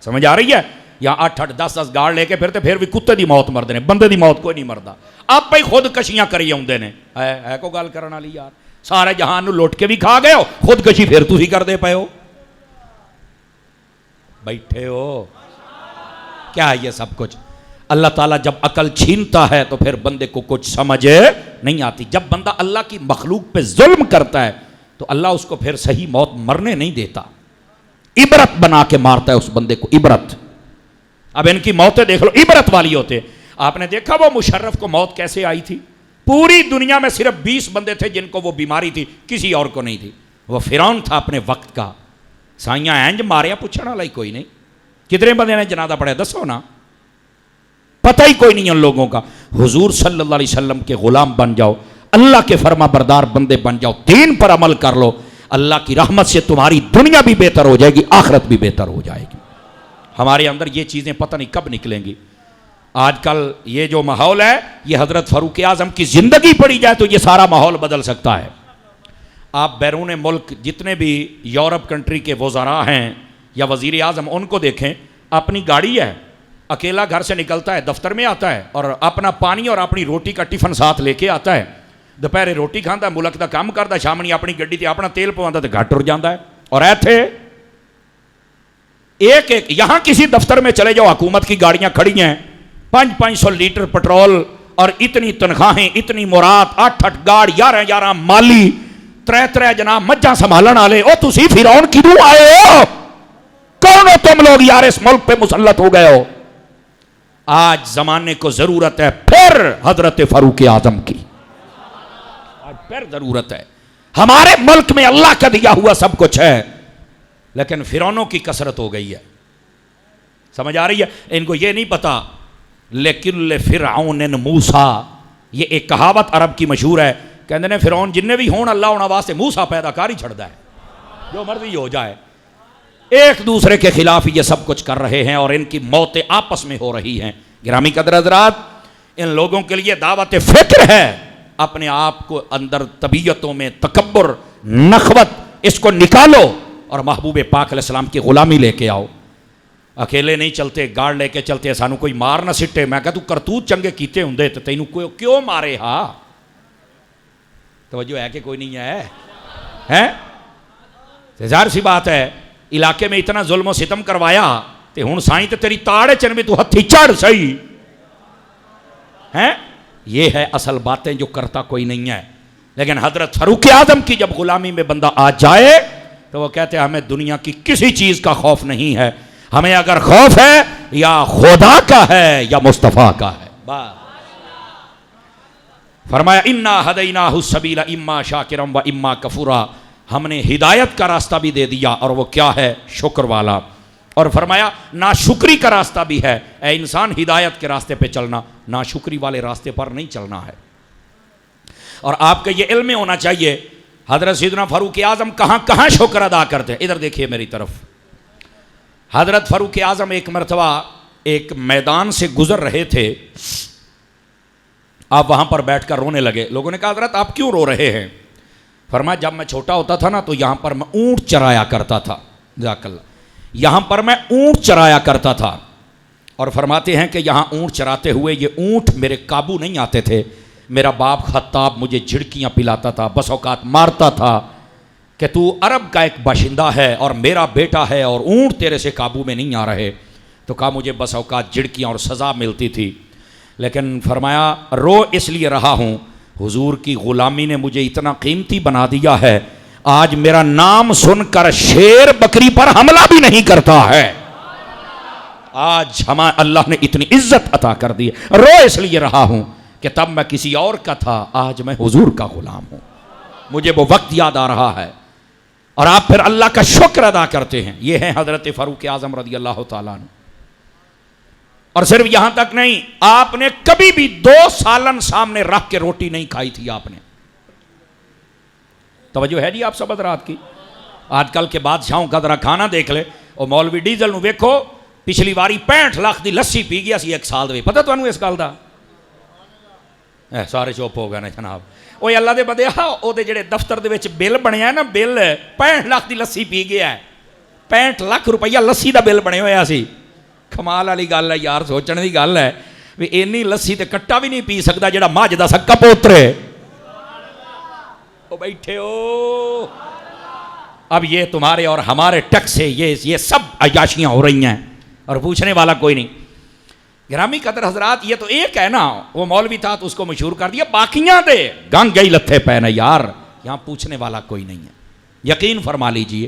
Speaker 1: سمجھ آ رہی ہے؟ یا 8-8 10-10 گاڑ لے کے پھرتے, پھر بھی کتے دی موت مردے نے, بندے دی موت کوئی نہیں مردا. آپ پہ خود کشیاں کری آؤندے نے. ہے کو گل کرن والی یار, سارے جہان نو لوٹ کے بھی کھا گئے ہو, خود کشی پھر تسی کر دے پے ہو, بیٹھے ہو. کیا ہے یہ سب کچھ؟ اللہ تعالیٰ جب عقل چھینتا ہے تو پھر بندے کو کچھ سمجھ نہیں آتی. جب بندہ اللہ کی مخلوق پہ ظلم کرتا ہے تو اللہ اس کو پھر صحیح موت مرنے نہیں دیتا, عبرت بنا کے مارتا ہے اس بندے کو, عبرت. اب ان کی موتیں دیکھ لو, عبرت والی ہوتے. آپ نے دیکھا وہ مشرف کو موت کیسے آئی تھی؟ پوری دنیا میں صرف 20 بندے تھے جن کو وہ بیماری تھی, کسی اور کو نہیں تھی. وہ فرعون تھا اپنے وقت کا. سائیاں اینج ماریا, پوچھنا والا ہی کوئی نہیں. کتنے بندے نے جنازہ پڑھا دسو نا, پتہ ہی کوئی نہیں ان لوگوں کا. حضور صلی اللہ علیہ وسلم کے غلام بن جاؤ, اللہ کے فرما بردار بندے بن جاؤ, دین پر عمل کر لو, اللہ کی رحمت سے تمہاری دنیا بھی بہتر ہو جائے گی, آخرت بھی بہتر ہو جائے گی. ہمارے اندر یہ چیزیں پتہ نہیں کب نکلیں گی. آج کل یہ جو ماحول ہے, یہ حضرت فاروق اعظم کی زندگی پڑی جائے تو یہ سارا ماحول بدل سکتا ہے. آپ بیرون ملک جتنے بھی یورپ کنٹری کے وزراء ہیں یا وزیر اعظم, ان کو دیکھیں, اپنی گاڑی ہے, اکیلا گھر سے نکلتا ہے, دفتر میں آتا ہے اور اپنا پانی اور اپنی روٹی کا ٹفن ساتھ لے کے آتا ہے. دوپہرے روٹی کھاتا ہے, ملک دا کام کرتا ہے, شامنی اپنی گڈی تے اپنا تیل پواتا تے گھر ٹر جاتا ہے. اور ایتھے ایک یہاں کسی دفتر میں چلے جاؤ, حکومت کی گاڑیاں کھڑی ہیں, 500 لیٹر پٹرول اور اتنی تنخواہیں, اتنی مراد, 8 گاڑ, 11 مالی, 3 جناب مجھاں سنبھالن والے. او تسی فرعون کیوں آئے ہو؟ کون ہو تم لوگ یار اس ملک پہ مسلط ہو گئے ہو؟ آج زمانے کو ضرورت ہے پھر حضرت فاروق اعظم کی، آج پھر ضرورت ہے۔ ہمارے ملک میں اللہ کا دیا ہوا سب کچھ ہے، لیکن فرعونوں کی کثرت ہو گئی ہے، سمجھ آ رہی ہے؟ ان کو یہ نہیں پتا لیکن فرعون موسیٰ، یہ ایک کہاوت عرب کی مشہور ہے، کہتے ہیں فرعون جننے بھی ہون اللہ ہونا واسطے موسیٰ پیدا کار ہی چھڑدا ہے، جو مرضی ہو جائے۔ ایک دوسرے کے خلاف یہ سب کچھ کر رہے ہیں اور ان کی موتیں آپس میں ہو رہی ہیں۔ گرامی قدر حضرات، ان لوگوں کے لیے دعوت فکر ہے، اپنے آپ کو اندر طبیعتوں میں تکبر، نخوت، اس کو نکالو اور محبوب پاک علیہ السلام کی غلامی لے کے آؤ۔ اکیلے نہیں چلتے، گاڑ لے کے چلتے، سانو کوئی مار نہ سٹے۔ میں کہا تو کرتوت چنگے کیتے ہوندے تو تینوں کیوں مارے ہاں؟ توجہ ہے کہ کوئی نہیں ہے؟ ظاہر سی بات ہے، علاقے میں اتنا ظلم و ستم کروایا تے ہن سائیں تے تیری تاڑے چن میں تو ہتھی چڑھ سہی ہیں۔ یہ ہے اصل باتیں جو کرتا کوئی نہیں ہے۔ لیکن حضرت فاروق اعظم کی جب غلامی میں بندہ آ جائے تو وہ کہتے ہیں ہمیں دنیا کی کسی چیز کا خوف نہیں ہے، ہمیں اگر خوف ہے یا خدا کا ہے یا مصطفیٰ کا ہے۔ فرمایا انا ہدیناہ السبیل اما شاکرا و اما کفورا، ہم نے ہدایت کا راستہ بھی دے دیا اور وہ کیا ہے؟ شکر والا۔ اور فرمایا ناشکری کا راستہ بھی ہے، اے انسان ہدایت کے راستے پہ چلنا، ناشکری والے راستے پر نہیں چلنا ہے۔ اور آپ کا یہ علم ہونا چاہیے حضرت سیدنا فاروق اعظم کہاں کہاں شکر ادا کرتے ہیں۔ ادھر دیکھیے میری طرف، حضرت فاروق اعظم ایک مرتبہ ایک میدان سے گزر رہے تھے، آپ وہاں پر بیٹھ کر رونے لگے۔ لوگوں نے کہا حضرت آپ کیوں رو رہے ہیں؟ فرمایا جب میں چھوٹا ہوتا تھا نا تو یہاں پر میں اونٹ چرایا کرتا تھا، جزاک اللہ، یہاں پر میں اونٹ چرایا کرتا تھا، اور فرماتے ہیں کہ یہاں اونٹ چراتے ہوئے یہ اونٹ میرے قابو نہیں آتے تھے، میرا باپ خطاب مجھے جھڑکیاں پلاتا تھا، بس اوقات مارتا تھا کہ تو عرب کا ایک باشندہ ہے اور میرا بیٹا ہے اور اونٹ تیرے سے قابو میں نہیں آ رہے، تو کہا مجھے بس اوقات جھڑکیاں اور سزا ملتی تھی، لیکن فرمایا رو اس لیے رہا ہوں، حضور کی غلامی نے مجھے اتنا قیمتی بنا دیا ہے، آج میرا نام سن کر شیر بکری پر حملہ بھی نہیں کرتا ہے، آج اللہ نے اتنی عزت عطا کر دی، رو اس لیے رہا ہوں کہ تب میں کسی اور کا تھا، آج میں حضور کا غلام ہوں، مجھے وہ وقت یاد آ رہا ہے۔ اور آپ پھر اللہ کا شکر ادا کرتے ہیں۔ یہ ہے حضرت فاروق اعظم رضی اللہ تعالیٰ عنہ۔ اور صرف یہاں تک نہیں، آپ نے کبھی بھی 2 سالن سامنے رکھ کے روٹی نہیں کھائی تھی آپ نے۔ توجہ ہے جی آپ سب حضرات کی؟ آج کل کے بادشاہوں کا ذرا کھانا دیکھ لے، اور مولوی ڈیزل نو ویکھو، پچھلی واری 65 لاکھ دی لسی پی گیا سی ایک سال دے، پتہ تانوں اس گل دا؟ سارے چپ ہو گئے نے جناب۔ اوہ اللہ دے بندے او دے جڑے دفتر دے وچ بل بنیا ہے نا، بل 65 لاکھ دی لسی پی گیا ہے، 65 لاکھ روپیہ لسی دا بل بنے ہویا سی۔ کمال والی گل ہے یار، سوچنے دی گل ہے بھی اینی لسی تے کٹا بھی نہیں پی سکدا جڑا ماجھ دا سکا پوتر ہے۔ او بیٹھے ہو، اب یہ تمہارے اور ہمارے ٹیکس سے یہ سب عیاشیاں ہو رہی ہیں اور پوچھنے والا کوئی نہیں۔ گرامی قدر حضرات، یہ تو ایک ہے نا، وہ مولوی تھا تو اس کو مشہور کر دیا، باقیاں دے گنگ گئی لتھے پہنے یار، یہاں پوچھنے والا کوئی نہیں ہے، یقین فرما لیجئے۔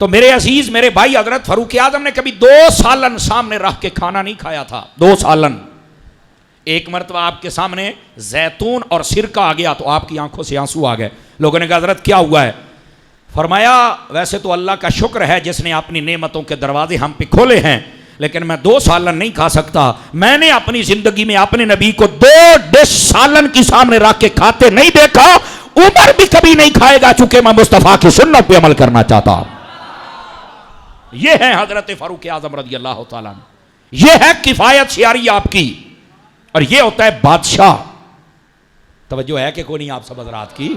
Speaker 1: تو میرے عزیز، میرے بھائی، حضرت فاروق اعظم نے کبھی 2 سالن سامنے رکھ کے کھانا نہیں کھایا تھا، 2 سالن۔ ایک مرتبہ آپ کے سامنے زیتون اور سرکہ آ گیا تو آپ کی آنکھوں سے آنسو آ گئے۔ لوگوں نے کہا حضرت کیا ہوا ہے؟ فرمایا ویسے تو اللہ کا شکر ہے جس نے اپنی نعمتوں کے دروازے ہم پہ کھولے ہیں، لیکن میں 2 سالن نہیں کھا سکتا، میں نے اپنی زندگی میں اپنے نبی کو 2 ڈش سالن کی سامنے رکھ کے کھاتے نہیں دیکھا، عمر بھی کبھی نہیں کھائے گا، چونکہ میں مصطفیٰ کی سنت پہ عمل کرنا چاہتا ہوں۔ یہ ہے حضرت فاروق اعظم رضی اللہ تعالیٰ عنہ، یہ ہے کفایت شیاری آپ کی، اور یہ ہوتا ہے بادشاہ۔ توجہ ہے کہ کوئی نہیں آپ سب حضرات کی؟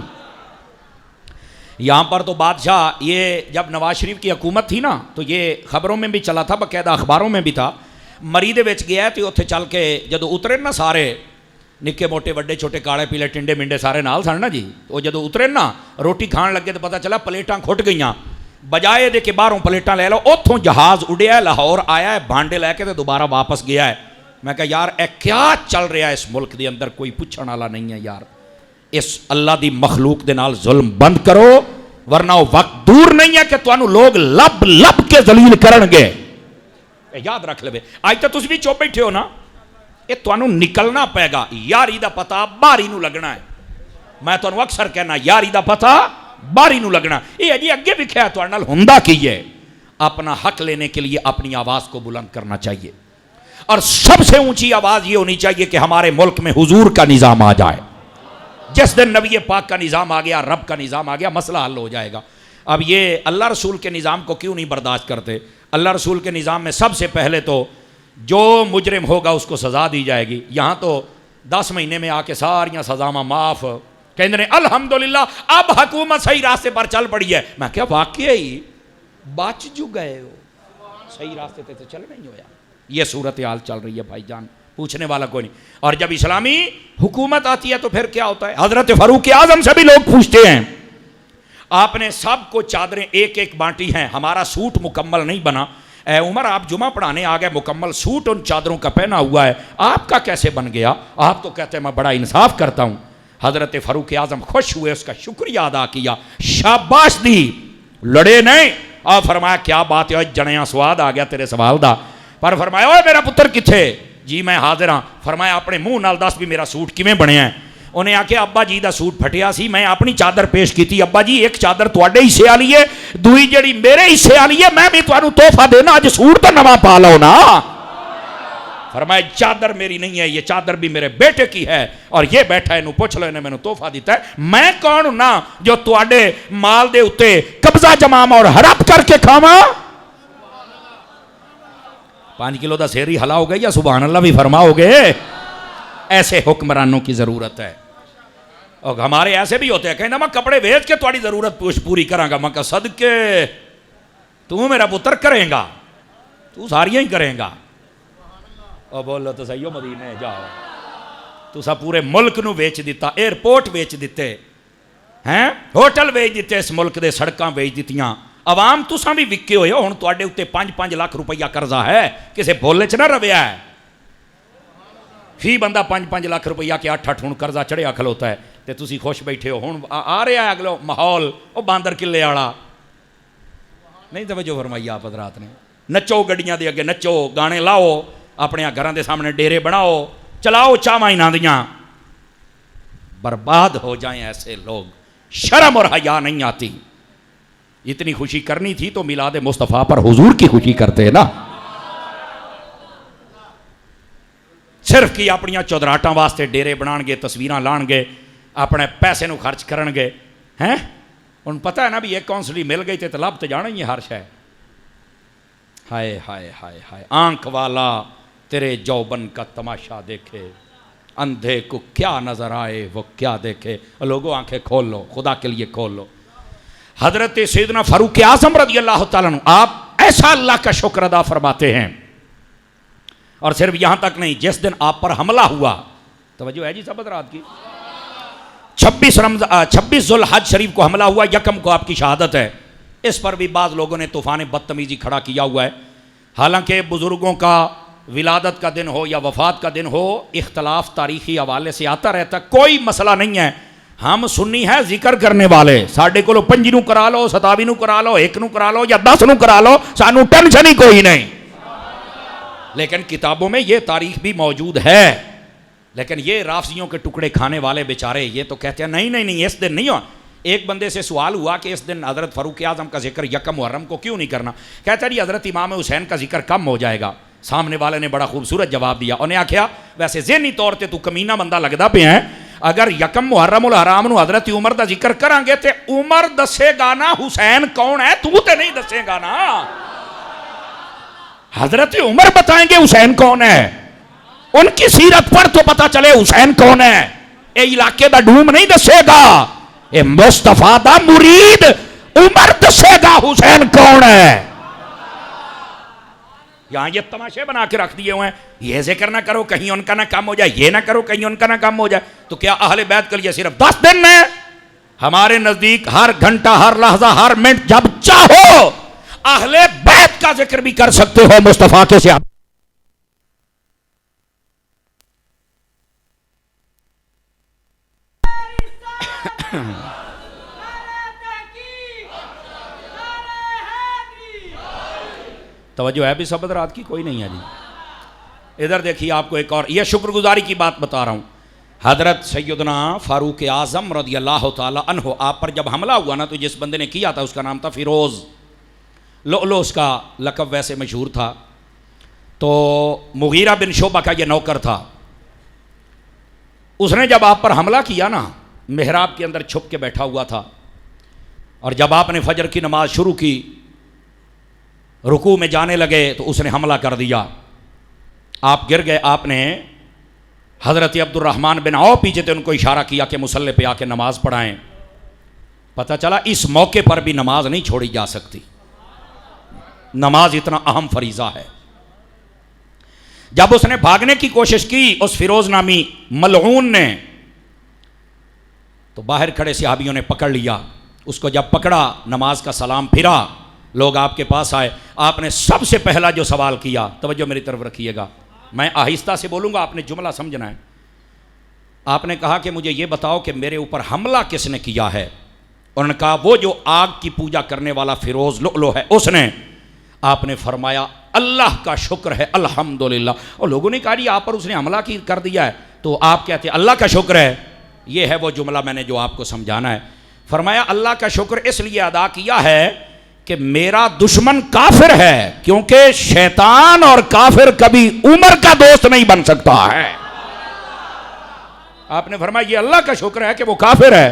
Speaker 1: یہاں پر تو بادشاہ، یہ جب نواز شریف کی حکومت تھی نا تو یہ خبروں میں بھی چلا تھا، باقاعدہ اخباروں میں بھی تھا، مری دے وچ گیا تو اتھے چل کے جدو اترے نا سارے نکے موٹے وڈے چھوٹے کالے پیلے ٹنڈے منڈے سارے نال سن نا جی، وہ جدو اترے نا روٹی کھان لگے تو پتہ چلا پلیٹاں کھٹ گئیاں، بجائے دے کے باہروں پلیٹاں لے لو، اتھوں جہاز اڑیا ہے، لاہور آیا ہے، بھانڈے لے کے تو دوبارہ واپس گیا ہے۔ میں کہا یار اے کیا چل رہا ہے اس ملک دے اندر، کوئی پوچھنے والا نہیں ہے یار، اس اللہ دی مخلوق دے نال ظلم بند کرو، ورنہ وہ وقت دور نہیں ہے کہ تانوں لوگ لب لب کے ذلیل کرن گے۔ یاد رکھ لے، آج تو تسی بھی چپ بیٹھے ہو نا، یہ تمہیں نکلنا پے گا. یاری دا پتا باری نو لگنا ہے. میں تمہیں اکثر کہنا یاری دا پتا باری نو لگنا. یہ جی اگے لکھا تھوڑے نال ہوندا کی ہے. اپنا حق لینے کے لیے اپنی آواز کو بلند کرنا چاہیے اور سب سے اونچی آواز یہ ہونی چاہیے کہ ہمارے ملک میں حضور کا نظام آ جائے. جس دن نبی پاک کا نظام آ گیا, رب کا نظام آ گیا, مسئلہ حل ہو جائے گا. اب یہ اللہ رسول کے نظام کو کیوں نہیں برداشت کرتے؟ اللہ رسول کے نظام میں سب سے پہلے تو جو مجرم ہوگا اس کو سزا دی جائے گی. یہاں تو 10 مہینے میں آ کے ساریاں سزاواں معاف, کہندے الحمدللہ اب حکومت صحیح راستے پر چل پڑی ہے. میں کیا واقعی بچ جو گئے ہو, صحیح راستے تے چل نہیں ہویا. یہ صورتحال چل رہی ہے بھائی جان, پوچھنے والا کوئی نہیں. اور جب اسلامی حکومت آتی ہے تو پھر کیا ہوتا ہے؟ حضرت فاروق اعظم سے بھی لوگ پوچھتے ہیں آپ نے سب کو چادریں ایک ایک بانٹی ہیں, ہمارا سوٹ مکمل نہیں بنا. اے عمر آپ جمعہ پڑھانے آ گئے, مکمل سوٹ ان چادروں کا پہنا ہوا ہے, آپ کا کیسے بن گیا؟ آپ تو کہتے ہیں میں بڑا انصاف کرتا ہوں. حضرت فاروق اعظم خوش ہوئے, اس کا شکریہ ادا کیا, شاباش دی, لڑے نہیں. اور فرمایا کیا بات ہے, جنیاں سواد آ گیا تیرے سوال دا. پر فرمایا اوے میرا پتر کتھے؟ جی میں حاضر ہاں. فرمایا اپنے منہ نال دس بھی میرا سوٹ کیویں بنیا ہے؟ انہیں آکے ابا جی دا سوٹ پھٹیا سی, میں اپنی چادر پیش کی تھی. ابا جی ایک چادر تواڈے حصے والی ہے, دوئی جڑی میرے حصے والی ہے, میں بھی تانوں تحفہ دینا, اج سوٹ تے نواں پا لو نا. فرمایا چادر میری نہیں ہے, یہ چادر بھی میرے بیٹے کی ہے, اور یہ بیٹھا ہے, انہوں پوچھ لو, انہیں میں نے تحفہ دیتا ہے. میں کون ہوں نا جو تواڈے مال دے اتے قبضہ جماواں اور ہڑپ کر کے کھاواں. 5 کلو دا سیری ہلا ہو گئے یا سبحان اللہ بھی فرماؤ گے؟ ایسے حکمرانوں کی ضرورت ہے. اور ہمارے ایسے بھی ہوتے ہیں, کہیں نا میں کپڑے بھیج کے تھوڑی ضرورت پوری کراں گا. میں کہا صدقے تو میرا پتر کریں گا, تو ساریاں ہی کریں گا. اور بولو تو صحیح ہو, مدینے جاؤ. تو سا پورے ملک نو بیچ دیتا, ایئرپورٹ بیچ دیتے ہیں, ہوٹل بیچ دیتے, اس ملک دے سڑکاں بیچ دیتیاں. عوام تساں بھی وکے ہوئے ہو, ہن تواڈے اُتے 5-5 لاکھ روپیہ قرضہ ہے, کسے بھولے چ نہ رویا ہے. فی بندہ 5-5 لاکھ روپیہ کے 8-8 ہن قرضہ چڑھیا کھلوتا ہے, تے تسی خوش بیٹھے ہو. ہن آ رہا ہے اگلو ماحول او باندر قلعے والا. نہیں توجہ فرمائی آپ حضرات نے؟ نچو گڈیاں دے اگے نچو, گانے لاؤ, اپنے گھراں دے سامنے ڈیرے بناؤ, چلاؤ چاواں انہاں دیاں. برباد ہو جائیں ایسے لوگ, شرم اور حیا نہیں آتی. اتنی خوشی کرنی تھی تو میلاد مصطفیٰ پر حضور کی خوشی کرتے نا. صرف کی اپنیاں چودراٹاں واسطے ڈیرے بنان گے, تصویراں لان گے, اپنے پیسے نو خرچ کرن گے. ہیں ان پتہ ہے نا بھی ایک کونسلی مل گئی تے لب تے جانا ہی ہر شے. ہائے ہائے ہائے ہائے, آنکھ والا تیرے جوبن کا تماشا دیکھے, اندھے کو کیا نظر آئے وہ کیا دیکھے. لوگوں آنکھیں کھول لو, خدا کے لیے کھول لو. حضرت سیدنا فاروق اعظم رضی اللہ تعالیٰ عنہ, آپ ایسا اللہ کا شکر ادا فرماتے ہیں. اور صرف یہاں تک نہیں, جس دن آپ پر حملہ ہوا, توجہ ہے جی سب حضرات کی, 26 ذوالحج شریف کو حملہ ہوا, یکم کو آپ کی شہادت ہے. اس پر بھی بعض لوگوں نے طوفان بدتمیزی کھڑا کیا ہوا ہے. حالانکہ بزرگوں کا ولادت کا دن ہو یا وفات کا دن ہو, اختلاف تاریخی حوالے سے آتا رہتا, کوئی مسئلہ نہیں ہے. ہم سنی ہے ذکر کرنے والے, ساڑھے کو 5 نو کرا لو, 27 نو کرا لو, 1 نو کرا لو یا 10 نو کرا لو, سانو ٹینشن ہی کوئی نہیں. لیکن کتابوں میں یہ تاریخ بھی موجود ہے. لیکن یہ رافضیوں کے ٹکڑے کھانے والے بیچارے یہ تو کہتے ہیں نہیں نہیں نہیں, اس دن نہیں ہو. ایک بندے سے سوال ہوا کہ اس دن حضرت فاروق اعظم کا ذکر یکم محرم کو کیوں نہیں کرنا؟ کہتا ہے جی حضرت امام حسین کا ذکر کم ہو جائے گا. سامنے والے نے بڑا خوبصورت جواب دیا. انہیں آکھیا ویسے ذہنی طور تے تو کمینہ بندہ لگدا پہ ہیں, اگر یکم محرم الحرام نو حضرت عمر دا ذکر کریں گے تے عمر دسے گا نا حسین کون ہے, تو تے نہیں دسے گا نا. حضرت عمر بتائیں گے حسین کون ہے, ان کی سیرت پر تو پتہ چلے حسین کون ہے. اے علاقے دا ڈوم نہیں دسے گا, اے مصطفیٰ دا مرید عمر دسے گا حسین کون ہے. یہاں یہ تماشے بنا کے رکھ دیے ہوئے ہیں, یہ ذکر نہ کرو کہیں ان کا نہ کم ہو جائے, یہ نہ کرو کہیں ان کا نہ کم ہو جائے. تو کیا اہل بیت کے لیے صرف 10 دن ہے؟ ہمارے نزدیک ہر گھنٹہ, ہر لحظہ, ہر منٹ جب چاہو اہل بیت کا ذکر بھی کر سکتے ہو مصطفیٰ کے سے. توجہ ہے بھی سب حضرات کی؟ کوئی نہیں ہے جی. ادھر دیکھیے آپ کو ایک اور یہ شکر گزاری کی بات بتا رہا ہوں. حضرت سیدنا فاروق اعظم رضی اللہ تعالی عنہ آپ پر جب حملہ ہوا نا تو جس بندے نے کیا تھا اس کا نام تھا فیروز لؤلؤ، اس کا لقب ویسے مشہور تھا. تو مغیرہ بن شعبہ کا یہ نوکر تھا. اس نے جب آپ پر حملہ کیا نا محراب کے اندر چھپ کے بیٹھا ہوا تھا، اور جب آپ نے فجر کی نماز شروع کی رکوع میں جانے لگے تو اس نے حملہ کر دیا. آپ گر گئے. آپ نے حضرت عبد الرحمن بن عوف پیچھے تھے، ان کو اشارہ کیا کہ مصلی پہ آ کے نماز پڑھائیں. پتہ چلا اس موقع پر بھی نماز نہیں چھوڑی جا سکتی، نماز اتنا اہم فریضہ ہے. جب اس نے بھاگنے کی کوشش کی اس فیروز نامی ملعون نے، تو باہر کھڑے صحابیوں نے پکڑ لیا. اس کو جب پکڑا نماز کا سلام پھرا، لوگ آپ کے پاس آئے. آپ نے سب سے پہلا جو سوال کیا، توجہ میری طرف رکھیے گا، میں آہستہ سے بولوں گا، آپ نے جملہ سمجھنا ہے. آپ نے کہا کہ مجھے یہ بتاؤ کہ میرے اوپر حملہ کس نے کیا ہے؟ انہوں نے کہا وہ جو آگ کی پوجا کرنے والا فیروز لؤلؤ ہے اس نے. آپ نے فرمایا اللہ کا شکر ہے الحمدللہ. اور لوگوں نے کہا یہ آپ پر اس نے حملہ کر دیا ہے، تو آپ کہتے ہیں اللہ کا شکر ہے. یہ ہے وہ جملہ میں نے جو آپ کو سمجھانا ہے. فرمایا اللہ کا شکر اس لیے ادا کیا ہے کہ میرا دشمن کافر ہے، کیونکہ شیطان اور کافر کبھی عمر کا دوست نہیں بن سکتا ہے. آپ نے فرمایا یہ اللہ کا شکر ہے کہ وہ کافر ہے،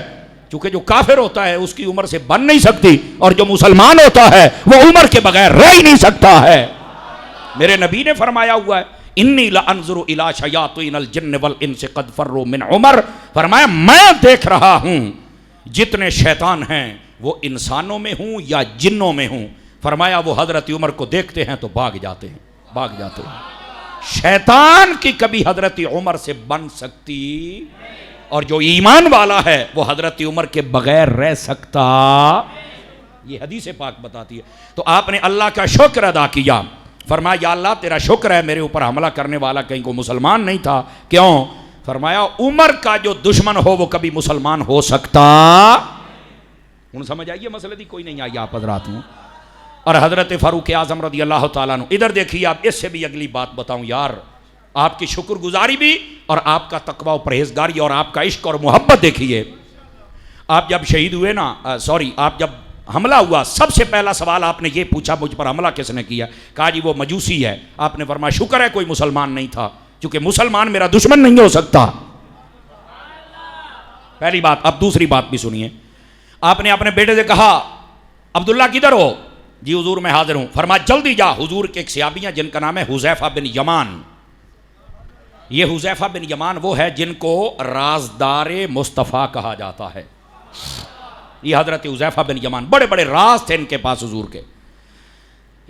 Speaker 1: چونکہ جو کافر ہوتا ہے اس کی عمر سے بن نہیں سکتی، اور جو مسلمان ہوتا ہے وہ عمر کے بغیر رہ ہی نہیں سکتا ہے. میرے نبی نے فرمایا ہوا ہے انی لانظر الی شیاطین الجن والانس قد فروا من عمر. فرمایا میں دیکھ رہا ہوں جتنے شیطان ہیں وہ انسانوں میں ہوں یا جنوں میں ہوں. فرمایا وہ حضرت عمر کو دیکھتے ہیں تو بھاگ جاتے ہیں. شیطان کی کبھی حضرت عمر سے بن سکتی، اور جو ایمان والا ہے وہ حضرت عمر کے بغیر رہ سکتا. یہ حدیث پاک بتاتی ہے. تو آپ نے اللہ کا شکر ادا کیا. فرمایا یا اللہ تیرا شکر ہے میرے اوپر حملہ کرنے والا کہیں کو مسلمان نہیں تھا. کیوں؟ فرمایا عمر کا جو دشمن ہو وہ کبھی مسلمان ہو سکتا. ان سمجھ آئیے مسئلہ دی کوئی نہیں آئی آپ حضرات ہوں. اور حضرت فاروق اعظم رضی اللہ تعالیٰ عنہ، ادھر دیکھیے آپ، اس سے بھی اگلی بات بتاؤں یار، آپ کی شکر گزاری بھی اور آپ کا تقوی و پرہیزگاری اور آپ کا عشق اور محبت دیکھیے. آپ جب شہید ہوئے نا، آپ جب حملہ ہوا سب سے پہلا سوال آپ نے یہ پوچھا مجھ پر حملہ کس نے کیا؟ کہا جی وہ مجوسی ہے. آپ نے فرمایا شکر ہے کوئی مسلمان نہیں تھا، کیونکہ مسلمان میرا دشمن نہیں ہو سکتا. پہلی بات. اب دوسری بات بھی سنیے. آپ نے اپنے بیٹے سے کہا عبداللہ کدھر ہو؟ جی حضور میں حاضر ہوں. فرمایا جلدی جا. حضور کے ایک صحابی ہیں جن کا نام ہے حذیفہ بن یمان. یہ حذیفہ بن یمان وہ ہے جن کو رازدار مصطفیٰ کہا جاتا ہے. یہ حضرت حذیفہ بن یمان، بڑے بڑے راز تھے ان کے پاس حضور کے.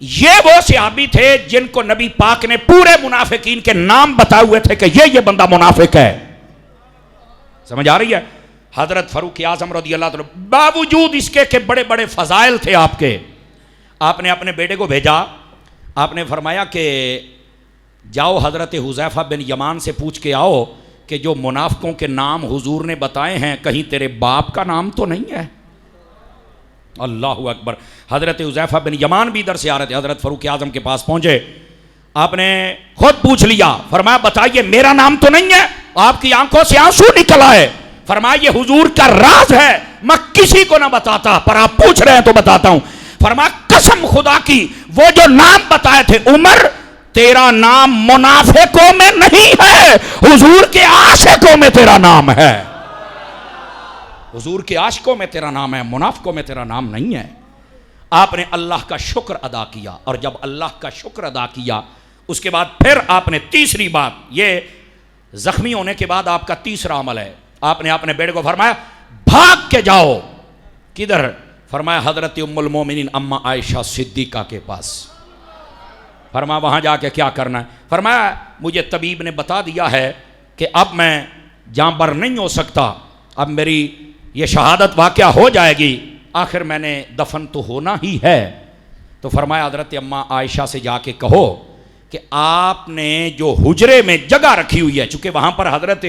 Speaker 1: یہ وہ صحابی تھے جن کو نبی پاک نے پورے منافقین کے نام بتائے ہوئے تھے کہ یہ بندہ منافق ہے. سمجھ آ رہی ہے؟ حضرت فاروق اعظم رضی اللہ عنہ باوجود اس کے کہ بڑے بڑے فضائل تھے آپ کے، آپ نے اپنے بیٹے کو بھیجا. آپ نے فرمایا کہ جاؤ حضرت حذیفہ بن یمان سے پوچھ کے آؤ کہ جو منافقوں کے نام حضور نے بتائے ہیں کہیں تیرے باپ کا نام تو نہیں ہے. اللہ اکبر. حضرت حذیفہ بن یمان بھی ادھر سے آ رہے تھے. حضرت فاروق اعظم کے پاس پہنچے. آپ نے خود پوچھ لیا. فرمایا بتائیے میرا نام تو نہیں ہے؟ آپ کی آنکھوں سے آنسو نکل آئے. فرمایا یہ حضور کا راز ہے، میں کسی کو نہ بتاتا، پر آپ پوچھ رہے ہیں تو بتاتا ہوں. فرمایا قسم خدا کی وہ جو نام بتائے تھے عمر، تیرا نام منافقوں میں نہیں ہے، حضور کے عاشقوں میں تیرا نام ہے. حضور کے عاشقوں میں تیرا نام ہے، منافقوں میں تیرا نام نہیں ہے. آپ نے اللہ کا شکر ادا کیا، اور جب اللہ کا شکر ادا کیا اس کے بعد پھر آپ نے تیسری بات، یہ زخمی ہونے کے بعد آپ کا تیسرا عمل ہے، آپ نے اپنے بیٹے کو فرمایا بھاگ کے جاؤ. کدھر؟ فرمایا حضرت ام المومنین اما عائشہ صدیقہ کے پاس. فرمایا وہاں جا کے کیا کرنا ہے؟ فرمایا مجھے طبیب نے بتا دیا ہے کہ اب میں جاں بر نہیں ہو سکتا، اب میری یہ شہادت واقعہ ہو جائے گی، آخر میں نے دفن تو ہونا ہی ہے. تو فرمایا حضرت اما عائشہ سے جا کے کہو کہ آپ نے جو حجرے میں جگہ رکھی ہوئی ہے، چونکہ وہاں پر حضرت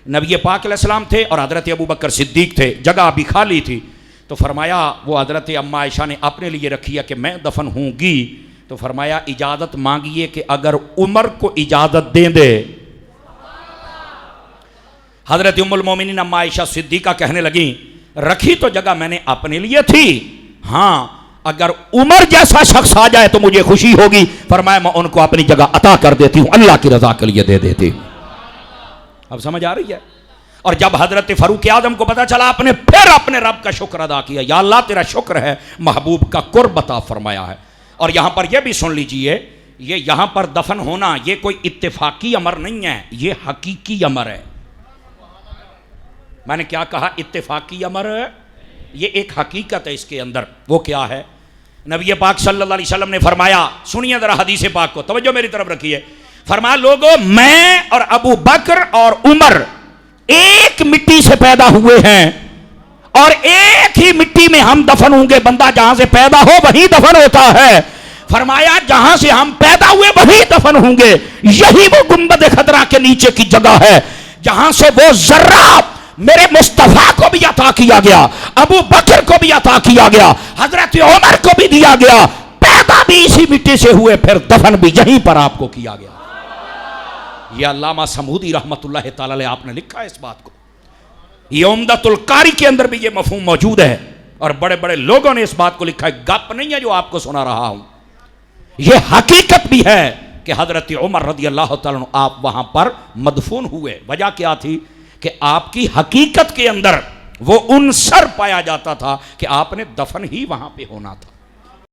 Speaker 1: نبی پاک علیہ السلام تھے اور حضرت ابوبکر صدیق تھے، جگہ ابھی خالی تھی. تو فرمایا وہ حضرت اما عائشہ نے اپنے لیے رکھی ہے کہ میں دفن ہوں گی. تو فرمایا اجازت مانگیے کہ اگر عمر کو اجازت دیں دے. حضرت ام المومنین اما عائشہ صدیقہ کہنے لگیں رکھی تو جگہ میں نے اپنے لیے تھی، ہاں اگر عمر جیسا شخص آ جائے تو مجھے خوشی ہوگی. فرمایا میں ان کو اپنی جگہ عطا کر دیتی ہوں، اللہ کی رضا کے لیے دے دیتی ہوں. اب سمجھ آ رہی ہے؟ اور جب حضرت فاروق اعظم کو پتا چلا، آپ نے پھر اپنے رب کا شکر ادا کیا، یا اللہ تیرا شکر ہے محبوب کا قرب عطا فرمایا ہے. اور یہاں پر یہ بھی سن لیجئے، یہ یہاں پر دفن ہونا یہ کوئی اتفاقی امر نہیں ہے، یہ حقیقی امر ہے. میں نے کیا کہا؟ اتفاقی امر، یہ ایک حقیقت ہے اس کے اندر. وہ کیا ہے؟ نبی پاک صلی اللہ علیہ وسلم نے فرمایا، سنیے ذرا حدیث پاک کو، توجہ میری طرف رکھیے. فرمایا لوگوں میں اور ابو بکر اور عمر ایک مٹی سے پیدا ہوئے ہیں اور ایک ہی مٹی میں ہم دفن ہوں گے. بندہ جہاں سے پیدا ہو وہیں دفن ہوتا ہے. فرمایا جہاں سے ہم پیدا ہوئے وہیں دفن ہوں گے. یہی وہ گنبد خضرا کے نیچے کی جگہ ہے جہاں سے وہ ذرہ میرے مصطفیٰ کو بھی عطا کیا گیا، ابو بکر کو بھی عطا کیا گیا، حضرت عمر کو بھی دیا گیا. پیدا بھی اسی مٹی سے ہوئے، پھر دفن بھی یہیں پر آپ کو کیا گیا. یہ علامہ سمودی رحمت اللہ تعالی علیہ آپ نے لکھا ہے اس بات کو. یہ عمدۃ القاری کے اندر بھی یہ مفہوم موجود ہے اور بڑے بڑے لوگوں نے اس بات کو لکھا ہے. گپ نہیں ہے جو آپ کو سنا رہا ہوں، یہ حقیقت بھی ہے کہ حضرت عمر رضی اللہ تعالیٰ عنہ آپ وہاں پر مدفون ہوئے. وجہ کیا تھی؟ کہ آپ کی حقیقت کے اندر وہ عنصر پایا جاتا تھا کہ آپ نے دفن ہی وہاں پہ ہونا تھا.